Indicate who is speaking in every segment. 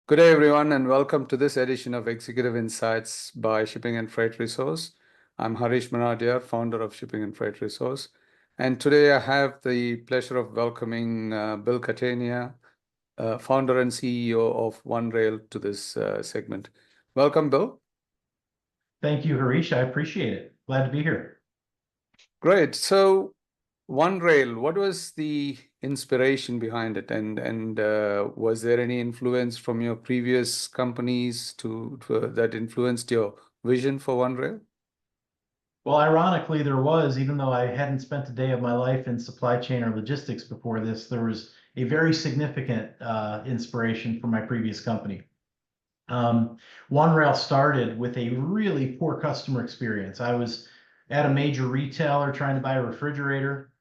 Speaker 1: Good day, everyone, and welcome to this edition of Executive Insights by Shipping and Freight Resource. I'm Harish Manadia, founder of Shipping and Freight Resource. And today I have the pleasure of welcoming Bill Catania, founder and CEO of OneRail, to this segment. Welcome, Bill.
Speaker 2: Thank you, Harish. I appreciate it. Glad to be here.
Speaker 1: Great. So, OneRail, what was the inspiration behind it, and was there any influence from your previous companies that influenced your vision for OneRail?
Speaker 2: Well, ironically, there was, even though I hadn't spent a day of my life in supply chain or logistics before this, there was a very significant inspiration from my previous company. OneRail started with a really poor customer experience. I was at a major retailer trying to buy a refrigerator.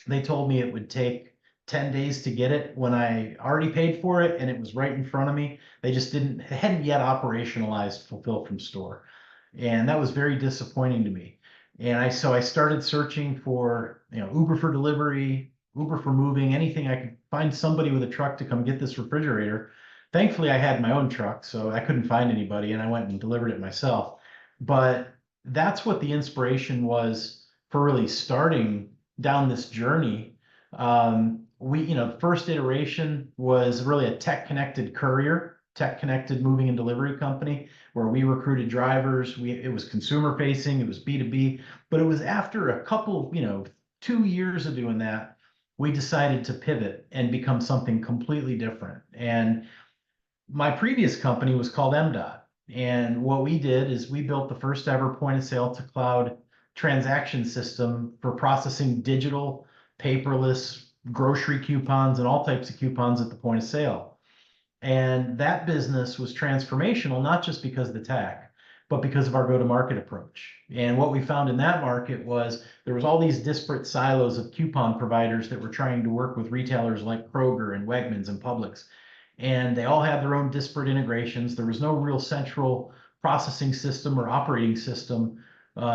Speaker 2: They told me it would take 10 days to get it when I already paid for it and it was right in front of me. They just hadn't yet operationalized fulfill from store. And that was very disappointing to me. And so I started searching for, Uber for delivery, Uber for moving, anything I could find somebody with a truck to come get this refrigerator. Thankfully, I had my own truck, so I couldn't find anybody and I went and delivered it myself. But that's what the inspiration was for really starting down this journey. The first iteration was really a tech-connected courier, tech-connected moving and delivery company where we recruited drivers. It was consumer facing, it was B2B, but it was after a couple, 2 years of doing that, we decided to pivot and become something completely different. And my previous company was called MDOT. And what we did is we built the first ever point of sale to cloud transaction system for processing digital, paperless grocery coupons and all types of coupons at the point of sale. And that business was transformational, not just because of the tech, but because of our go-to-market approach. And what we found in that market was there was all these disparate silos of coupon providers that were trying to work with retailers like Kroger and Wegmans and Publix. And they all had their own disparate integrations. There was no real central processing system or operating system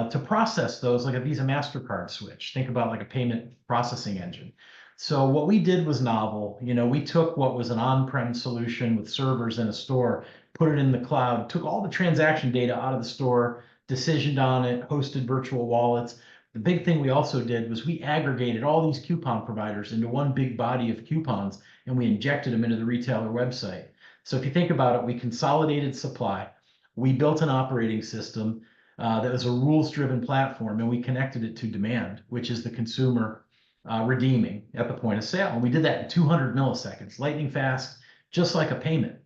Speaker 2: to process those, like a Visa MasterCard switch. Think about like a payment processing engine. So what we did was novel. We took what was an on-prem solution with servers in a store, put it in the cloud, took all the transaction data out of the store, decisioned on it, hosted virtual wallets. The big thing we also did was we aggregated all these coupon providers into one big body of coupons, and we injected them into the retailer website. So if you think about it, we consolidated supply. We built an operating system that was a rules-driven platform, and we connected it to demand, which is the consumer redeeming at the point of sale. And we did that in 200 milliseconds, lightning fast, just like a payment.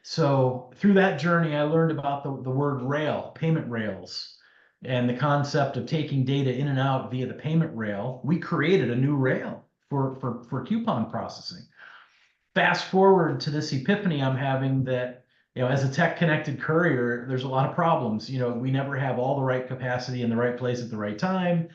Speaker 2: So through that journey, I learned about the word rail, payment rails, and the concept of taking data in and out via the payment rail. We created a new rail for coupon processing. Fast forward to this epiphany I'm having that, as a tech connected courier, there's a lot of problems. We never have all the right capacity in the right place at the right time.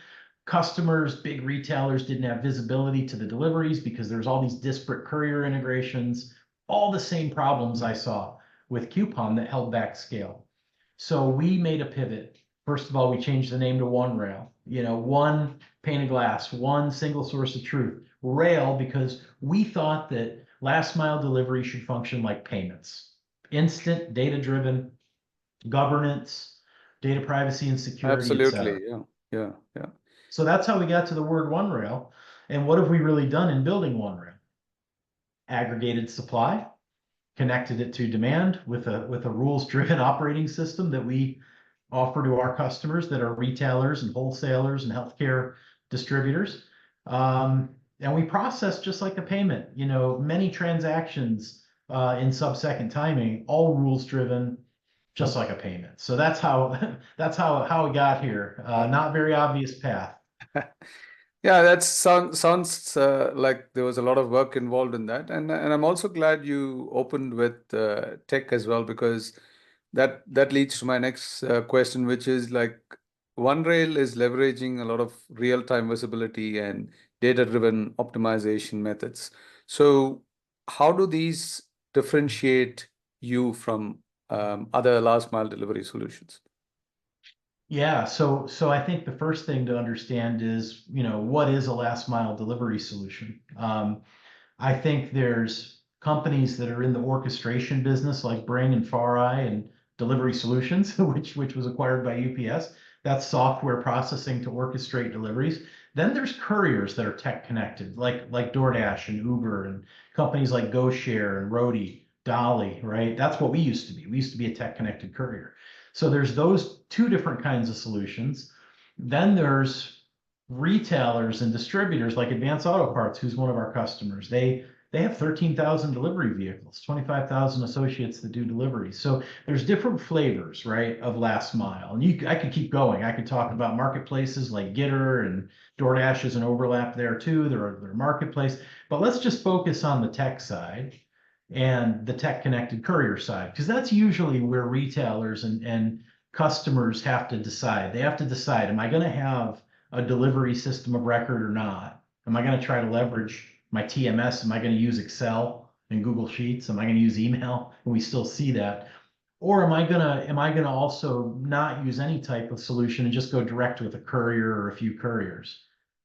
Speaker 2: Customers, big retailers didn't have visibility to the deliveries because there's all these disparate courier integrations, all the same problems I saw with coupon that held back scale. So we made a pivot. First of all, we changed the name to OneRail, one pane of glass, one single source of truth. Rail, because we thought that last mile delivery should function like payments. Instant, data-driven, governance, data privacy and security, et cetera.
Speaker 1: Absolutely, yeah.
Speaker 2: So that's how we got to the word OneRail. And what have we really done in building OneRail? Aggregated supply, connected it to demand with a rules-driven operating system that we offer to our customers that are retailers and wholesalers and healthcare distributors. And we process just like a payment, many transactions in sub-second timing, all rules-driven, just like a payment. So that's how we got here. Not very obvious path.
Speaker 1: Yeah, that sounds like there was a lot of work involved in that, and I'm also glad you opened with tech as well, because that leads to my next question, which is like OneRail is leveraging a lot of real-time visibility and data-driven optimization methods. So how do these differentiate you from other last mile delivery solutions?
Speaker 2: Yeah, so I think the first thing to understand is, what is a last mile delivery solution? I think there's companies that are in the orchestration business, like Bring and FarEye and Delivery Solutions, which was acquired by UPS. That's software processing to orchestrate deliveries. Then there's couriers that are tech connected, like DoorDash and Uber and companies like GoShare and Roadie, Dolly, right? That's what we used to be. We used to be a tech connected courier. So there's those two different kinds of solutions. Then there's retailers and distributors like Advance Auto Parts, who's one of our customers. They have 13,000 delivery vehicles, 25,000 associates that do deliveries. So there's different flavors, right, of last mile. And I could keep going. I could talk about marketplaces like Gitter, and DoorDash is an overlap there too. They're a marketplace. But let's just focus on the tech side and the tech connected courier side, because that's usually where retailers and customers have to decide. They have to decide, am I going to have a delivery system of record or not? Am I going to try to leverage my TMS? Am I going to use Excel and Google Sheets? Am I going to use email? And we still see that. Or am I gonna also not use any type of solution and just go direct with a courier or a few couriers?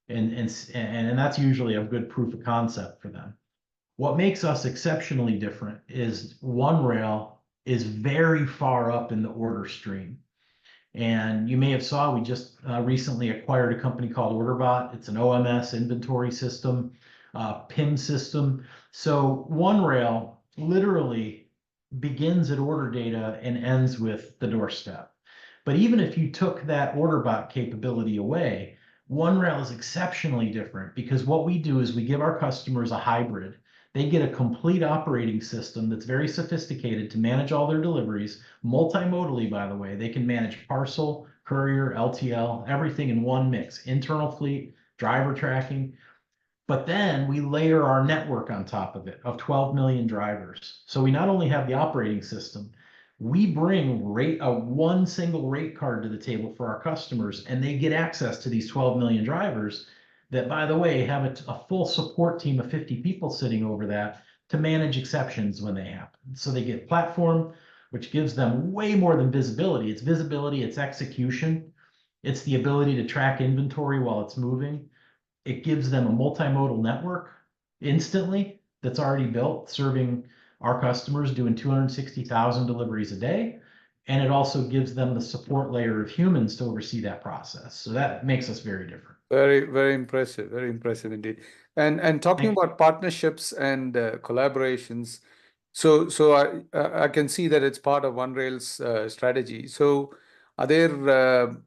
Speaker 2: And that's usually a good proof of concept for them. What makes us exceptionally different is OneRail is very far up in the order stream. And you may have saw we just recently acquired a company called OrderBot. It's an OMS inventory system, PIM system. So OneRail literally begins at order data and ends with the doorstep. But even if you took that OrderBot capability away, OneRail is exceptionally different, because what we do is we give our customers a hybrid. They get a complete operating system that's very sophisticated to manage all their deliveries, multimodally, by the way. They can manage parcel, courier, LTL, everything in one mix, internal fleet, driver tracking. But then we layer our network on top of it of 12 million drivers. So we not only have the operating system, we bring one single rate card to the table for our customers, and they get access to these 12 million drivers that, by the way, have a full support team of 50 people sitting over that to manage exceptions when they happen. So they get platform, which gives them way more than visibility. It's visibility, it's execution, it's the ability to track inventory while it's moving. It gives them a multimodal network instantly that's already built, serving our customers, doing 260,000 deliveries a day. And it also gives them the support layer of humans to oversee that process. So that makes us very different.
Speaker 1: Very, very impressive indeed. And talking
Speaker 2: Thank
Speaker 1: about partnerships and collaborations, so I can see that it's part of OneRail's strategy. So are there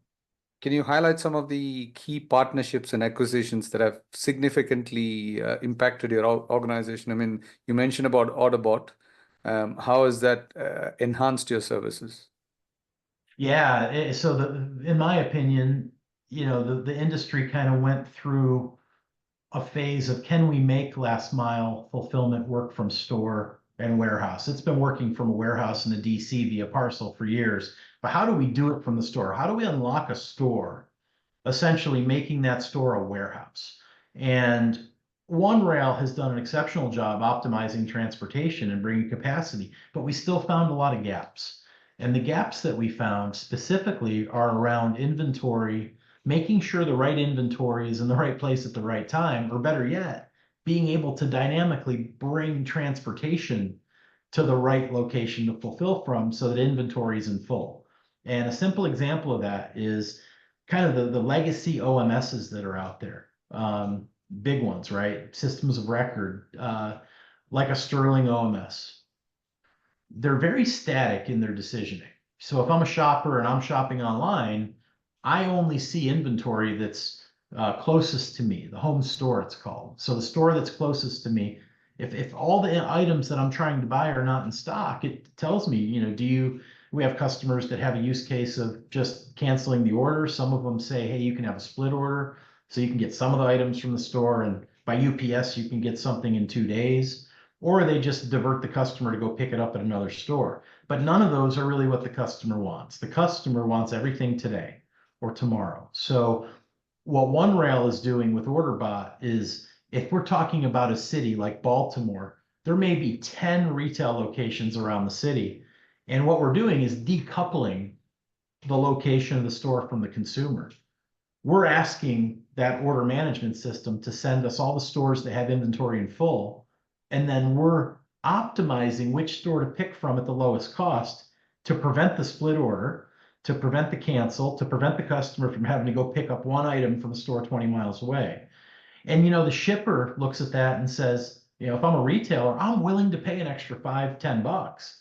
Speaker 1: can you highlight some of the key partnerships and acquisitions that have significantly impacted your organization? I mean, you mentioned about OrderBot. How has that enhanced your services?
Speaker 2: Yeah, so in my opinion, the industry kind of went through a phase of, can we make last mile fulfillment work from store and warehouse? It's been working from a warehouse in the DC via parcel for years, but how do we do it from the store? How do we unlock a store, essentially making that store a warehouse? And OneRail has done an exceptional job optimizing transportation and bringing capacity, but we still found a lot of gaps. And the gaps that we found specifically are around inventory, making sure the right inventory is in the right place at the right time, or better yet, being able to dynamically bring transportation to the right location to fulfill from so that inventory is in full. And a simple example of that is kind of the legacy OMSs that are out there. Big ones, right? Systems of record, like a Sterling OMS. They're very static in their decisioning. So if I'm a shopper and I'm shopping online, I only see inventory that's closest to me, the home store it's called. So the store that's closest to me, if all the items that I'm trying to buy are not in stock, it tells me, we have customers that have a use case of just canceling the order. Some of them say, hey, you can have a split order. So you can get some of the items from the store, and by UPS, you can get something in 2 days. Or they just divert the customer to go pick it up at another store. But none of those are really what the customer wants. The customer wants everything today or tomorrow. So what OneRail is doing with OrderBot is, if we're talking about a city like Baltimore, there may be 10 retail locations around the city. And what we're doing is decoupling the location of the store from the consumer. We're asking that order management system to send us all the stores that have inventory in full, and then we're optimizing which store to pick from at the lowest cost to prevent the split order, to prevent the cancel, to prevent the customer from having to go pick up one item from a store 20 miles away. And the shipper looks at that and says, if I'm a retailer, I'm willing to pay an extra $5, $10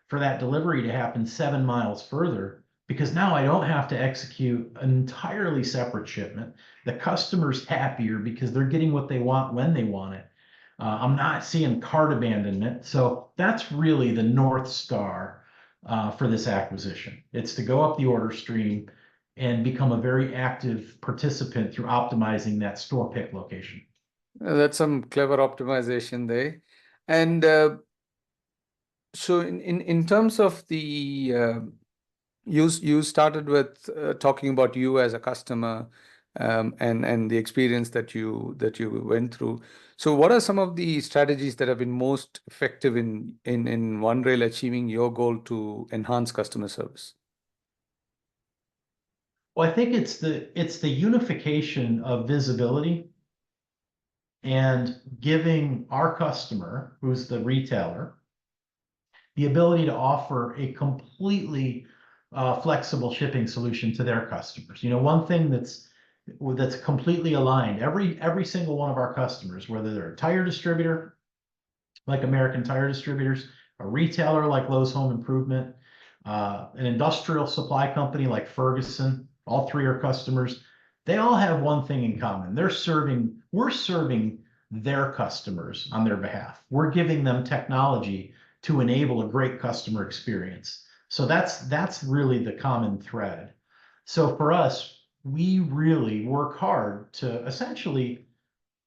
Speaker 2: for that delivery to happen 7 miles further, because now I don't have to execute an entirely separate shipment. The customer's happier because they're getting what they want when they want it. I'm not seeing cart abandonment. So that's really the North Star for this acquisition. It's to go up the order stream and become a very active participant through optimizing that store pick location.
Speaker 1: That's some clever optimization there. And so in terms of the you started with talking about you as a customer, and the experience that you went through. So what are some of the strategies that have been most effective in OneRail achieving your goal to enhance customer service?
Speaker 2: Well, I think it's the unification of visibility and giving our customer, who's the retailer, the ability to offer a completely flexible shipping solution to their customers. One thing that's completely aligned. Every single one of our customers, whether they're a tire distributor like American Tire Distributors, a retailer like Lowe's Home Improvement, an industrial supply company like Ferguson, all three are customers. They all have one thing in common. We're serving their customers on their behalf. We're giving them technology to enable a great customer experience. So that's really the common thread. So for us, we really work hard to essentially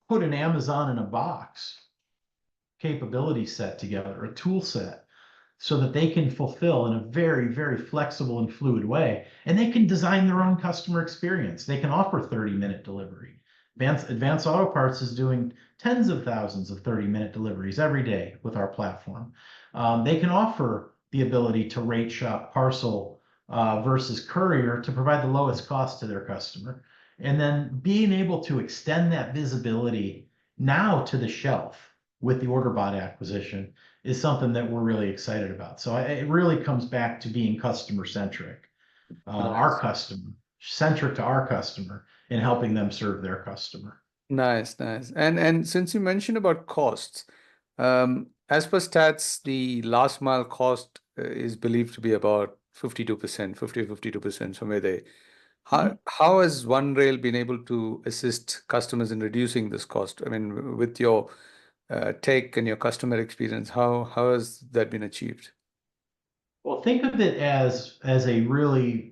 Speaker 2: put an Amazon in a box capability set together, a tool set, so that they can fulfill in a very, very flexible and fluid way. And they can design their own customer experience. They can offer 30-minute delivery. Advanced Auto Parts is doing tens of thousands of 30-minute deliveries every day with our platform. They can offer the ability to rate shop parcel versus courier to provide the lowest cost to their customer. And then being able to extend that visibility now to the shelf with the OrderBot acquisition is something that we're really excited about. So it really comes back to being customer centric, our
Speaker 1: Nice.
Speaker 2: customer centric to our customer, and helping them serve their customer.
Speaker 1: Nice, nice. And since you mentioned about costs, as per stats, the last mile cost is believed to be about 52%, 52%, somewhere there. How has OneRail been able to assist customers in reducing this cost? I mean, with your tech and your customer experience, how has that been achieved?
Speaker 2: Well, think of it as a really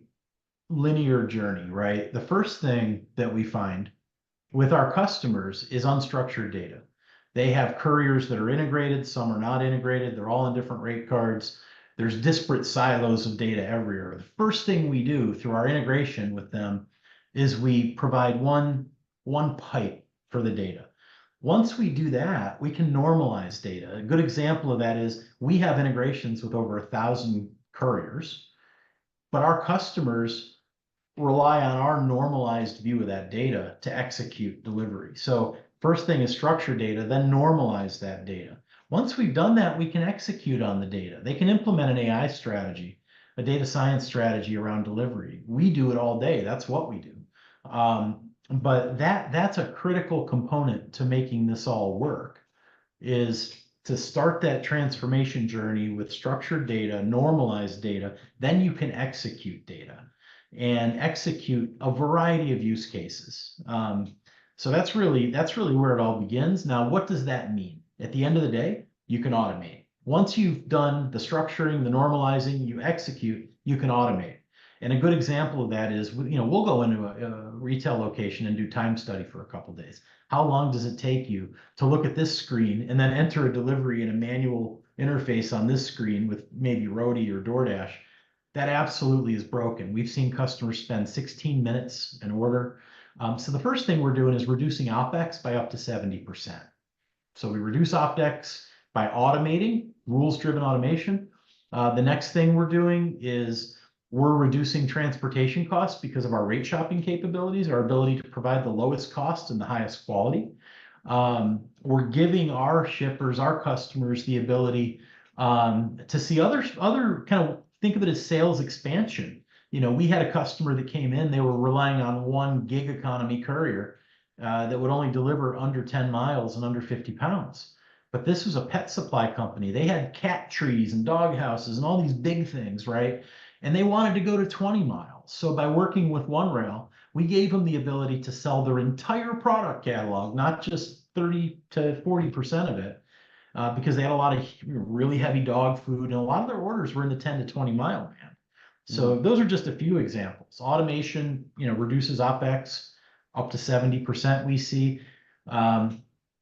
Speaker 2: linear journey, right? The first thing that we find with our customers is unstructured data. They have couriers that are integrated, some are not integrated, they're all in different rate cards. There's disparate silos of data everywhere. The first thing we do through our integration with them is we provide one pipe for the data. Once we do that, we can normalize data. A good example of that is we have integrations with over 1,000 couriers, but our customers rely on our normalized view of that data to execute delivery. So first thing is structure data, then normalize that data. Once we've done that, we can execute on the data. They can implement an AI strategy, a data science strategy around delivery. We do it all day. That's what we do. But that's a critical component to making this all work, is to start that transformation journey with structured data, normalized data, then you can execute data and execute a variety of use cases. So that's really where it all begins. Now, what does that mean? At the end of the day, you can automate. Once you've done the structuring, the normalizing, you execute, you can automate. And a good example of that is, we'll go into a retail location and do time study for a couple of days. How long does it take you to look at this screen and then enter a delivery in a manual interface on this screen with maybe Roadie or DoorDash? That absolutely is broken. We've seen customers spend 16 minutes an order. So the first thing we're doing is reducing OpEx by up to 70%. So we reduce OpEx by automating, rules-driven automation. The next thing we're doing is we're reducing transportation costs because of our rate shopping capabilities, our ability to provide the lowest cost and the highest quality. We're giving our shippers, our customers, the ability to see other kind of think of it as sales expansion. We had a customer that came in, they were relying on one gig economy courier that would only deliver under 10 miles and under 50 pounds. But this was a pet supply company. They had cat trees and dog houses and all these big things, right? And they wanted to go to 20 miles. So by working with OneRail, we gave them the ability to sell their entire product catalog, not just 30 to 40% of it, because they had a lot of really heavy dog food, and a lot of their orders were in the 10 to 20 mile band. So those are just a few examples. Automation, reduces OpEx up to 70% we see.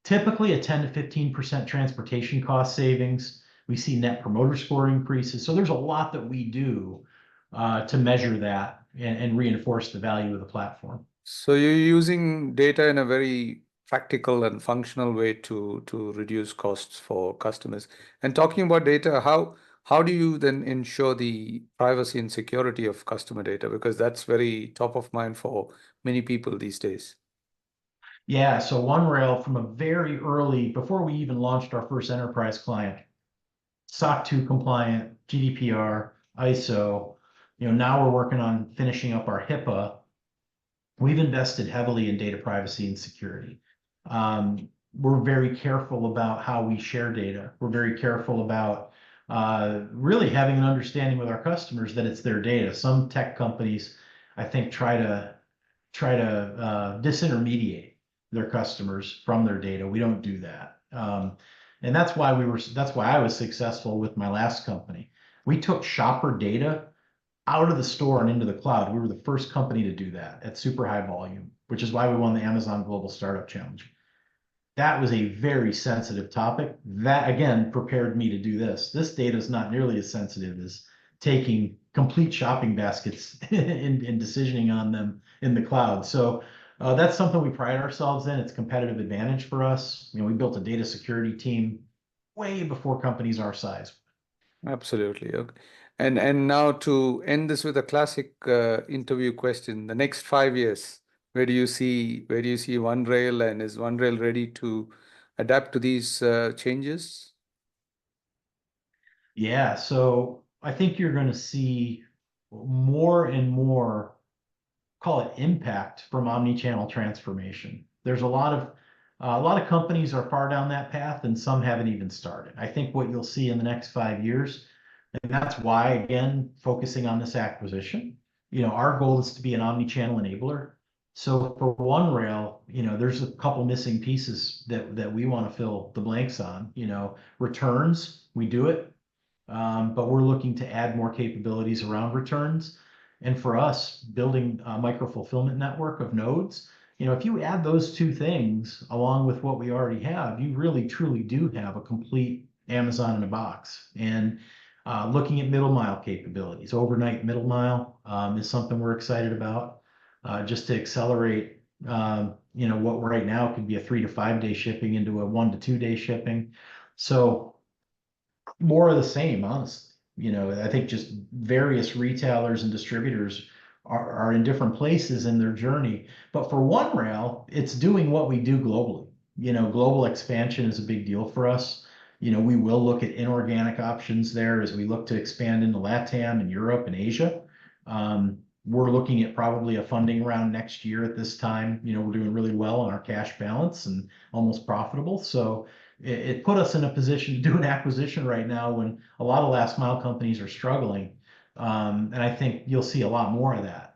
Speaker 2: Typically a 10 to 15% transportation cost savings. We see net promoter score increases. So there's a lot that we do to measure that and reinforce the value of the platform.
Speaker 1: So you're using data in a very practical and functional way to reduce costs for customers. And talking about data, how do you then ensure the privacy and security of customer data? Because that's very top of mind for many people these days.
Speaker 2: Yeah, so OneRail from a very early, before we even launched our first enterprise client, SOC 2 compliant, GDPR, ISO. Now we're working on finishing up our HIPAA. We've invested heavily in data privacy and security. We're very careful about how we share data. We're very careful about really having an understanding with our customers that it's their data. Some tech companies, I think, try to disintermediate their customers from their data. We don't do that. And that's why I was successful with my last company. We took shopper data out of the store and into the cloud. We were the first company to do that at super high volume, which is why we won the Amazon Global Startup Challenge. That was a very sensitive topic. That, again, prepared me to do this. This data is not nearly as sensitive as taking complete shopping baskets and decisioning on them in the cloud. So that's something we pride ourselves in. It's a competitive advantage for us. We built a data security team way before companies our size.
Speaker 1: Absolutely. Okay. And now to end this with a classic interview question, the next 5 years, where do you see OneRail, and is OneRail ready to adapt to these changes?
Speaker 2: Yeah, so I think you're going to see more and more, call it impact from omni-channel transformation. There's a lot of companies are far down that path, and some haven't even started. I think what you'll see in the next 5 years, and that's why, again, focusing on this acquisition, our goal is to be an omni-channel enabler. So for OneRail, there's a couple missing pieces that we want to fill the blanks on. Returns, we do it, but we're looking to add more capabilities around returns. And for us, building a micro fulfillment network of nodes, if you add those two things along with what we already have, you really truly do have a complete Amazon in a box. And looking at middle mile capabilities, overnight middle mile is something we're excited about, just to accelerate, what right now could be a 3 to 5 day shipping into a 1 to 2 day shipping. So more of the same, honestly. I think just various retailers and distributors are in different places in their journey. But for OneRail, it's doing what we do globally. Global expansion is a big deal for us. We will look at inorganic options there as we look to expand into LATAM and Europe and Asia. We're looking at probably a funding round next year at this time. We're doing really well on our cash balance and almost profitable. So it put us in a position to do an acquisition right now when a lot of last mile companies are struggling. And I think you'll see a lot more of that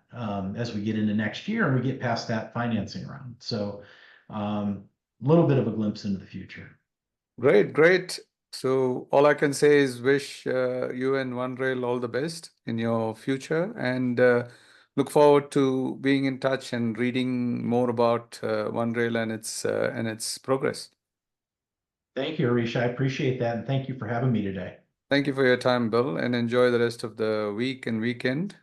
Speaker 2: as we get into next year and we get past that financing round. So a little bit of a glimpse into the future.
Speaker 1: Great, great. So all I can say is wish you and OneRail all the best in your future, and look forward to being in touch and reading more about OneRail and its progress.
Speaker 2: Thank you, Arish. I appreciate that. And thank you for having me today.
Speaker 1: Thank you for your time, Bill, and enjoy the rest of the week and weekend.